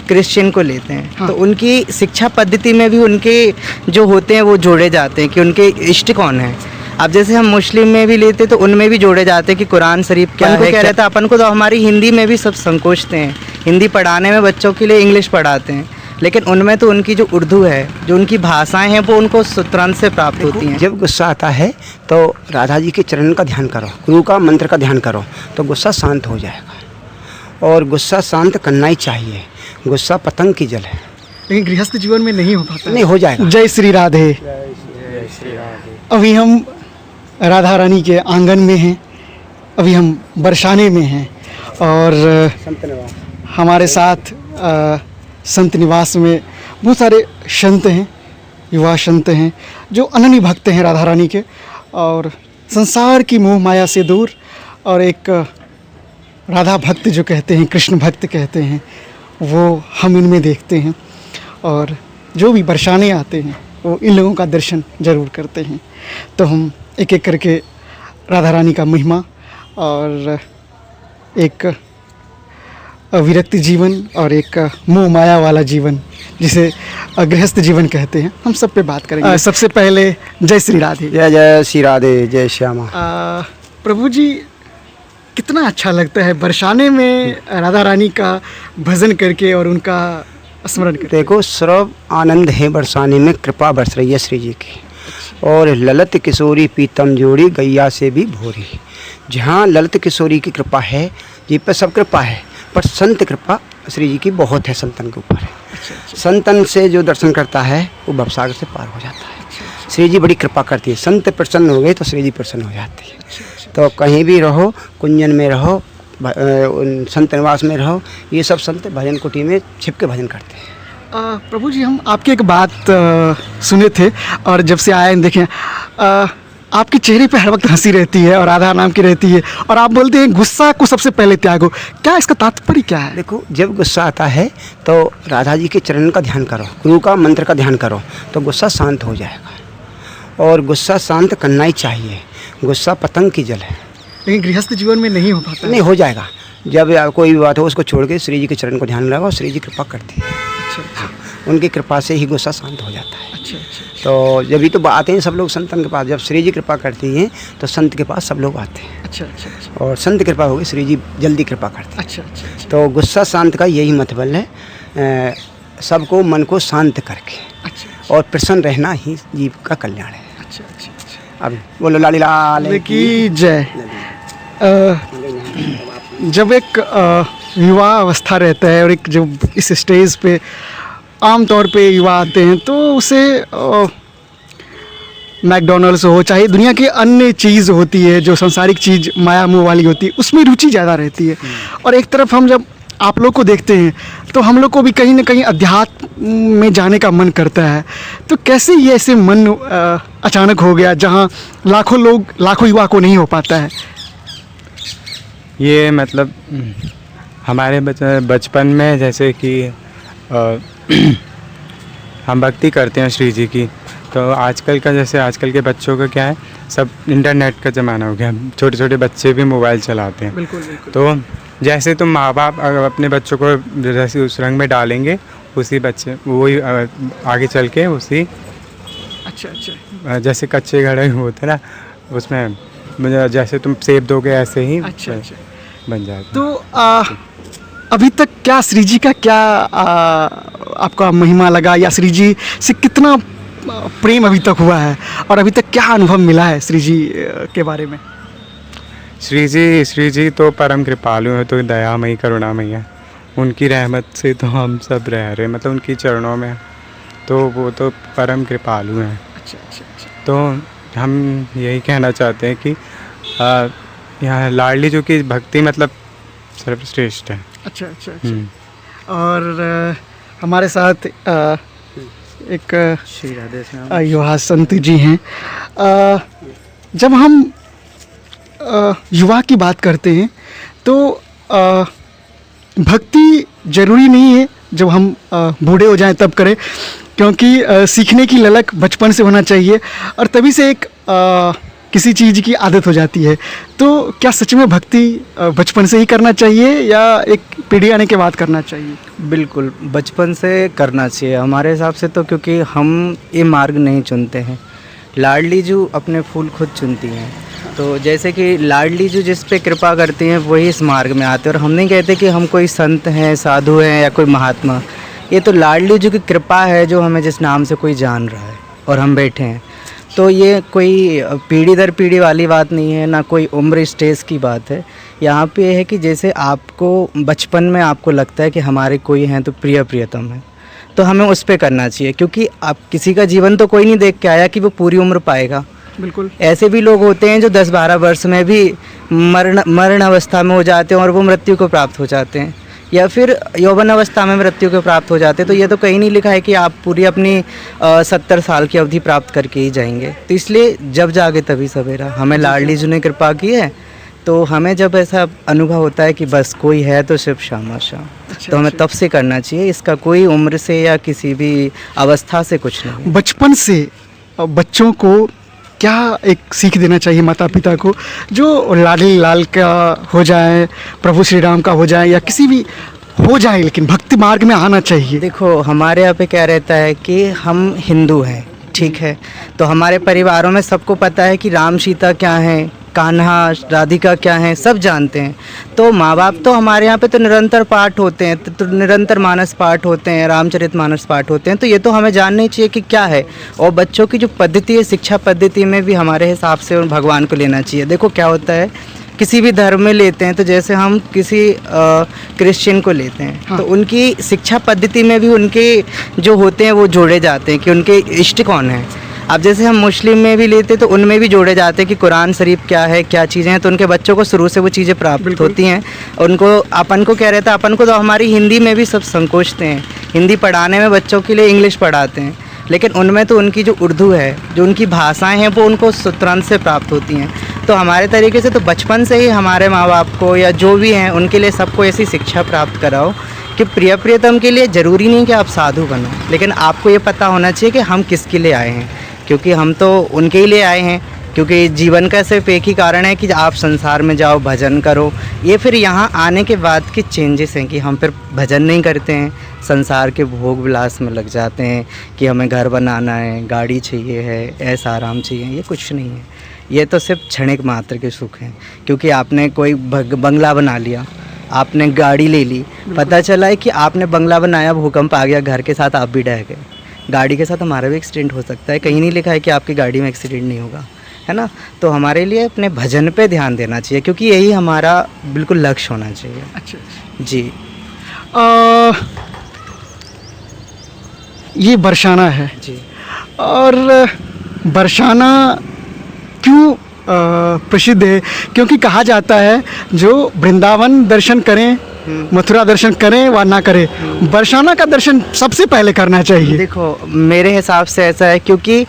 Christian को लेते हैं, हाँ। तो उनकी शिक्षा पद्धति में भी उनके जो होते हैं वो जोड़े जाते हैं कि उनके इष्ट कौन है। अब जैसे हम मुस्लिम में भी लेते तो उनमें भी जोड़े जाते हैं कि कुरान शरीफ क्या है, कह रहे थे अपन को तो हमारी हिंदी में भी सब संकोचते हैं, हिंदी पढ़ाने में बच्चों के लिए इंग्लिश पढ़ाते हैं, लेकिन उनमें तो उनकी जो उर्दू है, जो उनकी भाषाएं हैं वो उनको तुरंत से प्राप्त होती हैं। जब गुस्सा आता है तो राधा जी के चरण का ध्यान करो, गुरु का मंत्र का ध्यान करो, तो गुस्सा शांत हो जाएगा। और गुस्सा शांत करना ही चाहिए, गुस्सा पतंग की जल है। लेकिन गृहस्थ जीवन में नहीं हो पाता। नहीं हो जाएगा। जय श्री राधे। अभी हम राधा रानी के आंगन में हैं, अभी हम बरसाने में हैं और हमारे साथ संत निवास में बहुत सारे संत हैं, युवा संत हैं जो अनन्य भक्त हैं राधा रानी के और संसार की मोह माया से दूर, और एक राधा भक्त जो कहते हैं, कृष्ण भक्त कहते हैं, वो हम इनमें देखते हैं। और जो भी बरसाने आते हैं वो इन लोगों का दर्शन ज़रूर करते हैं। तो हम एक एक करके राधा रानी का महिमा और एक विरक्ति जीवन और एक मोह माया वाला जीवन जिसे गृहस्थ जीवन कहते हैं, हम सब पे बात करेंगे। सबसे पहले जय श्री राधे। जय जय श्री राधे, जय श्यामा। प्रभु जी, कितना अच्छा लगता है बरसाने में राधा रानी का भजन करके और उनका स्मरण करके। देखो, सर्व आनंद है बरसाने में, कृपा बरस रही है श्री जी की। और ललित किशोरी पीतम जोड़ी, गैया से भी भोरी। जहाँ ललित किशोरी की कृपा है, जी पर सब कृपा है, पर संत कृपा श्री जी की बहुत है, संतन के ऊपर है। संतन से जो दर्शन करता है वो भवसागर से पार हो जाता है। श्री जी बड़ी कृपा करती है, संत प्रसन्न हो गए तो श्री जी प्रसन्न हो जाती है। तो कहीं भी रहो, कुंजन में रहो, संत निवास में रहो, ये सब संत भजन कुटी में छिप के भजन करते हैं। प्रभु जी, हम आपकी एक बात सुने थे और जब से आए देखें, आपके चेहरे पे हर वक्त हंसी रहती है और राधा नाम की रहती है, और आप बोलते हैं गुस्सा को सबसे पहले त्यागो। क्या इसका तात्पर्य क्या है? देखो, जब गुस्सा आता है तो राधा जी के चरण का ध्यान करो, गुरु का मंत्र का ध्यान करो, तो गुस्सा शांत हो जाएगा। और गुस्सा शांत करना ही चाहिए, गुस्सा पतंग की जल है। लेकिन गृहस्थ जीवन में नहीं हो पाता। नहीं हो जाएगा। जब कोई भी बात हो उसको छोड़ के श्री जी के चरण को ध्यान लगाओ, श्री जी कृपा करती है। अच्छा। उनकी कृपा से ही गुस्सा शांत हो जाता है। अच्छा। तो जब ही तो आते हैं सब लोग संतन के पास, जब श्री जी कृपा करती हैं तो संत के पास सब लोग आते हैं। अच्छा। और संत कृपा होगी, श्री जी जल्दी कृपा करते हैं। अच्छा। तो गुस्सा शांत का यही मतलब है, सबको मन को शांत करके अच्छा। और प्रसन्न रहना ही जीव का कल्याण है। अच्छा। अब बोलो लाली लाल की जय। जब एक युवा अवस्था रहता है और एक जो इस स्टेज पे आम तौर पे युवा आते हैं तो उसे मैकडोनल्ड्स हो, चाहे दुनिया की अन्य चीज़ होती है जो सांसारिक चीज़ माया मोह वाली होती है, उसमें रुचि ज़्यादा रहती है। और एक तरफ हम जब आप लोग को देखते हैं तो हम लोग को भी कहीं ना कहीं अध्यात्म में जाने का मन करता है। तो कैसे ये ऐसे मन अचानक हो गया जहाँ लाखों युवा को नहीं हो पाता है? ये मतलब हमारे बचपन में जैसे कि हम भक्ति करते हैं श्री जी की, तो आजकल के बच्चों का क्या है, सब इंटरनेट का ज़माना हो गया, छोटे छोटे बच्चे भी मोबाइल चलाते हैं। बिल्कुल। तो जैसे तुम माँ बाप अपने बच्चों को जैसे उस रंग में डालेंगे, उसी बच्चे वही आगे चल के उसी अच्छा। जैसे कच्चे घड़े होते ना, उसमें जैसे तुम सेब दोगे ऐसे ही बन जाएगा। तो अभी तक क्या श्री जी का क्या आपका महिमा लगा, या श्री जी से कितना प्रेम अभी तक हुआ है, और अभी तक क्या अनुभव मिला है श्री जी के बारे में? श्री जी तो परम कृपालु है, तो दयामयी करुणामयी है। उनकी रहमत से तो हम सब रह रहे, मतलब उनकी चरणों में, तो वो तो परम कृपालु हैं। अच्छा। तो हम यही कहना चाहते हैं कि यहाँ लाडली जो की भक्ति मतलब सर्वश्रेष्ठ है। अच्छा। और हमारे साथ एक श्री राधे युवा संत जी हैं। जब हम युवा की बात करते हैं तो भक्ति ज़रूरी नहीं है जब हम बूढ़े हो जाएं तब करें, क्योंकि सीखने की ललक बचपन से होना चाहिए। और तभी से एक किसी चीज़ की आदत हो जाती है, तो क्या सच में भक्ति बचपन से ही करना चाहिए या एक पीढ़ी आने के बाद करना चाहिए? बिल्कुल बचपन से करना चाहिए हमारे हिसाब से, तो क्योंकि हम ये मार्ग नहीं चुनते हैं, लाडली जू अपने फूल खुद चुनती हैं। तो जैसे कि लाडली जू जिस पे कृपा करती हैं वही इस मार्ग में आते हैं। और हम नहीं कहते कि हम कोई संत हैं, साधु हैं या कोई महात्मा, ये तो लाडली जू की कृपा है जो हमें जिस नाम से कोई जान रहा है और हम बैठे हैं। तो ये कोई पीढ़ी दर पीढ़ी वाली बात नहीं है, ना कोई उम्र स्टेज की बात है। यहाँ पे है कि जैसे आपको बचपन में आपको लगता है कि हमारे कोई हैं तो प्रियतम है, तो हमें उस पे करना चाहिए, क्योंकि आप किसी का जीवन तो कोई नहीं देख के आया कि वो पूरी उम्र पाएगा। बिल्कुल। ऐसे भी लोग होते हैं जो 10-12 वर्ष में भी मरण अवस्था में हो जाते हैं और वो मृत्यु को प्राप्त हो जाते हैं, या फिर यौवन अवस्था में मृत्यु को प्राप्त हो जाते हैं। तो ये तो कहीं नहीं लिखा है कि आप पूरी अपनी 70 साल की अवधि प्राप्त करके ही जाएंगे। तो इसलिए जब जागे तभी सवेरा, हमें लाडली जी ने कृपा की है, तो हमें जब ऐसा अनुभव होता है कि बस कोई है तो सिर्फ शाम शाम, तो हमें तब से करना चाहिए। इसका कोई उम्र से या किसी भी अवस्था से कुछ नहीं। बचपन से बच्चों को क्या एक सीख देना चाहिए माता पिता को, जो लाडली लाल का हो जाए, प्रभु श्री राम का हो जाए, या किसी भी हो जाए, लेकिन भक्ति मार्ग में आना चाहिए? देखो हमारे यहाँ पे क्या रहता है कि हम हिंदू हैं, ठीक है, तो हमारे परिवारों में सबको पता है कि राम सीता क्या हैं, कान्हा राधिका क्या हैं, सब जानते हैं। तो माँ बाप तो हमारे यहाँ पे तो निरंतर पाठ होते हैं, तो निरंतर मानस पाठ होते हैं, रामचरितमानस पाठ होते हैं, तो ये तो हमें जानना ही चाहिए कि क्या है। और बच्चों की जो पद्धति है, शिक्षा पद्धति में भी हमारे हिसाब से भगवान को लेना चाहिए। देखो क्या होता है, किसी भी धर्म में लेते हैं, तो जैसे हम किसी क्रिश्चियन को लेते हैं, हाँ। तो उनकी शिक्षा पद्धति में भी उनके जो होते हैं वो जोड़े जाते हैं कि उनके इष्ट कौन है। अब जैसे हम मुस्लिम में भी लेते हैं तो उनमें भी जोड़े जाते हैं कि कुरान शरीफ क्या है, क्या चीज़ें हैं, तो उनके बच्चों को शुरू से वो चीज़ें प्राप्त होती हैं। उनको अपन को क्या रहता है, अपन को तो हमारी हिंदी में भी सब संकोचते हैं, हिंदी पढ़ाने में बच्चों के लिए इंग्लिश पढ़ाते हैं, लेकिन उनमें तो उनकी जो उर्दू है, जो उनकी भाषाएं हैं, वो उनको तुरंत से प्राप्त होती हैं। तो हमारे तरीके से तो बचपन से ही हमारे माँ बाप को या जो भी हैं उनके लिए सबको ऐसी शिक्षा प्राप्त कराओ कि प्रियतम के लिए ज़रूरी नहीं कि आप साधु बनो, लेकिन आपको ये पता होना चाहिए कि हम किसके लिए आए हैं, क्योंकि हम तो उनके ही लिए आए हैं। क्योंकि जीवन का सिर्फ एक ही कारण है कि आप संसार में जाओ, भजन करो। ये फिर यहाँ आने के बाद की चेंजेस हैं कि हम फिर भजन नहीं करते हैं, संसार के भोग विलास में लग जाते हैं कि हमें घर बनाना है, गाड़ी चाहिए है, ऐसा आराम चाहिए। ये कुछ नहीं है, ये तो सिर्फ क्षणिक मात्र के सुख हैं। क्योंकि आपने कोई बंगला बना लिया, आपने गाड़ी ले ली, पता चला है कि आपने बंगला बनाया, भूकंप आ गया, घर के साथ आप भी ढह गए, गाड़ी के साथ हमारा भी एक्सीडेंट हो सकता है। कहीं नहीं लिखा है कि आपकी गाड़ी में एक्सीडेंट नहीं होगा, है ना। तो हमारे लिए अपने भजन पे ध्यान देना चाहिए, क्योंकि यही हमारा बिल्कुल लक्ष्य होना चाहिए। अच्छा जी। ये बरसाना है जी। और बरसाना क्यों प्रसिद्ध है? क्योंकि कहा जाता है जो वृंदावन दर्शन करें, मथुरा दर्शन करें व ना करें, बरसाना का दर्शन सबसे पहले करना चाहिए। देखो मेरे हिसाब से ऐसा है, क्योंकि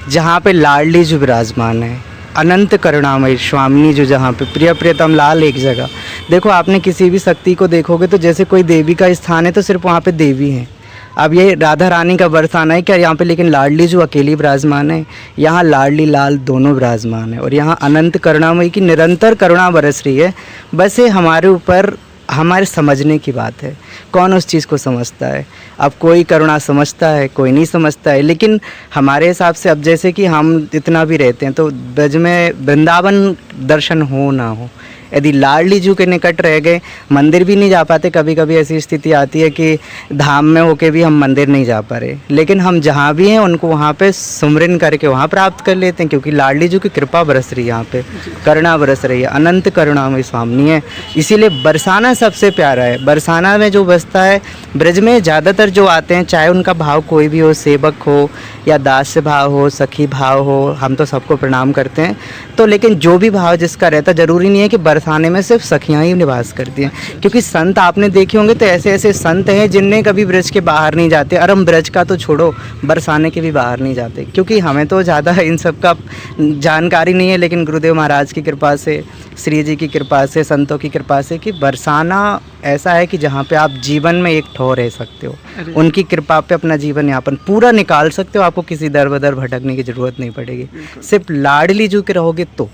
जहाँ पे लाडली जो विराजमान है, अनंत करुणामयी स्वामिनी जो जहाँ पे प्रियतम लाल एक जगह, देखो आपने किसी भी शक्ति को देखोगे तो जैसे कोई देवी का स्थान है तो सिर्फ वहाँ पे देवी हैं। अब ये राधा रानी का बरसाना है क्या यहाँ पे, लेकिन लाडली जो अकेली विराजमान है, यहाँ लाडली लाल दोनों विराजमान है, और यहाँ अनंत करुणामयी की निरंतर करुणा बरस रही है। बस ये हमारे ऊपर हमारे समझने की बात है, कौन उस चीज़ को समझता है। अब कोई करुणा समझता है, कोई नहीं समझता है, लेकिन हमारे हिसाब से अब जैसे कि हम इतना भी रहते हैं तो ब्रज में वृंदावन दर्शन हो ना हो, यदि लाडली जू के निकट रह गए, मंदिर भी नहीं जा पाते। कभी कभी ऐसी स्थिति आती है कि धाम में होके भी हम मंदिर नहीं जा पा रहे, लेकिन हम जहाँ भी हैं उनको वहाँ पे सुमरन करके वहाँ प्राप्त कर लेते हैं, क्योंकि लाडली जू की कृपा बरस रही है, यहाँ पे करुणा बरस रही है, अनंत करुणा में स्वामिनी है। इसीलिए बरसाना सबसे प्यारा है। बरसाना में जो बसता है, ब्रज में ज़्यादातर जो आते हैं, चाहे उनका भाव कोई भी हो, सेवक हो या दास्य भाव हो, सखी भाव हो, हम तो सबको प्रणाम करते हैं। तो लेकिन जो भी भाव जिसका रहता, ज़रूरी नहीं है कि बरसाना बरसाने में सिर्फ सखियाँ ही निवास करती हैं, क्योंकि संत आपने देखे होंगे तो ऐसे ऐसे संत हैं जिनने कभी ब्रज के बाहर नहीं जाते, और हम ब्रज का तो छोड़ो बरसाने के भी बाहर नहीं जाते, क्योंकि हमें तो ज़्यादा इन सब का जानकारी नहीं है, लेकिन गुरुदेव महाराज की कृपा से, श्री जी की कृपा से, संतों की कृपा से कि बरसाना ऐसा है कि जहाँ पे आप जीवन में एक ठो रह सकते हो, उनकी कृपा पे अपना जीवन यापन पूरा निकाल सकते हो, आपको किसी दर बदर भटकने की ज़रूरत नहीं पड़ेगी, सिर्फ लाडली जू के रहोगे तो।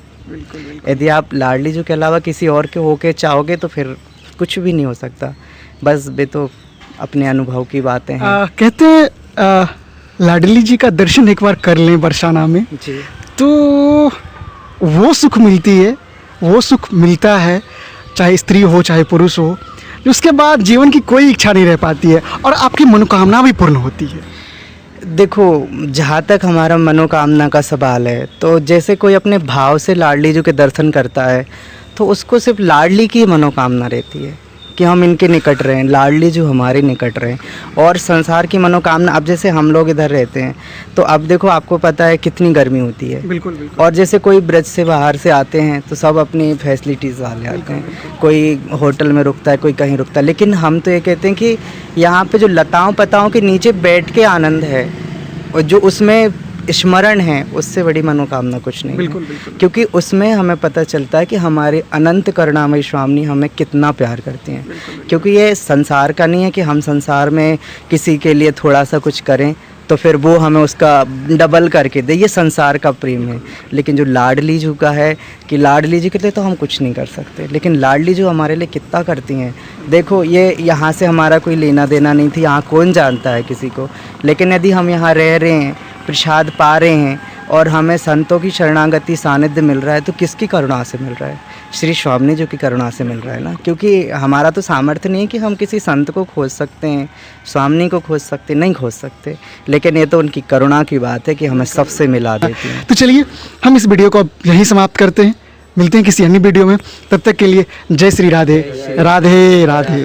यदि आप लाडली जू के अलावा किसी और के होके चाहोगे तो फिर कुछ भी नहीं हो सकता, बस वे तो अपने अनुभव की बातें हैं। कहते हैं लाडली जी का दर्शन एक बार कर लें बरसाना में जी, तो वो सुख मिलती है, वो सुख मिलता है, चाहे स्त्री हो चाहे पुरुष हो, उसके बाद जीवन की कोई इच्छा नहीं रह पाती है और आपकी मनोकामना भी पूर्ण होती है। देखो जहाँ तक हमारा मनोकामना का सवाल है, तो जैसे कोई अपने भाव से लाडली जी के दर्शन करता है तो उसको सिर्फ लाडली की मनोकामना रहती है कि हम इनके निकट रहें, लाडली जो हमारे निकट रहें, और संसार की मनोकामना। अब जैसे हम लोग इधर रहते हैं तो अब देखो आपको पता है कितनी गर्मी होती है, बिल्कुल बिल्कुल। और जैसे कोई ब्रज से बाहर से आते हैं तो सब अपनी फैसिलिटीज़ वाले आते हैं, कोई होटल में रुकता है, कोई कहीं रुकता है, लेकिन हम तो ये कहते हैं कि यहाँ पे जो लताओं पताओं के नीचे बैठ के आनंद है और जो उसमें स्मरण है, उससे बड़ी मनोकामना कुछ नहीं बिल्कुल है, बिल्कुल। क्योंकि उसमें हमें पता चलता है कि हमारे अनंत करुणामयी स्वामी हमें कितना प्यार करते हैं, क्योंकि ये संसार का नहीं है कि हम संसार में किसी के लिए थोड़ा सा कुछ करें तो फिर वो हमें उसका डबल करके दे, ये संसार का प्रेम है। लेकिन जो लाडली जू का है कि लाडली जी के लिए तो हम कुछ नहीं कर सकते, लेकिन लाडली जू हमारे लिए कितना करती हैं। देखो ये यहाँ से हमारा कोई लेना देना नहीं थी, यहाँ कौन जानता है किसी को, लेकिन यदि हम यहाँ रह रहे हैं, प्रसाद पा रहे हैं और हमें संतों की शरणागति सानिध्य मिल रहा है तो किसकी करुणा से मिल रहा है? श्री स्वामी जी की करुणा से मिल रहा है ना, क्योंकि हमारा तो सामर्थ्य नहीं है कि हम किसी संत को खोज सकते हैं, स्वामी को खोज सकते नहीं खोज सकते, लेकिन ये तो उनकी करुणा की बात है कि हमें सबसे मिला देती है। तो चलिए हम इस वीडियो को अब यहीं समाप्त करते हैं, मिलते हैं किसी अन्य वीडियो में, तब तक के लिए जय श्री राधे राधे राधे।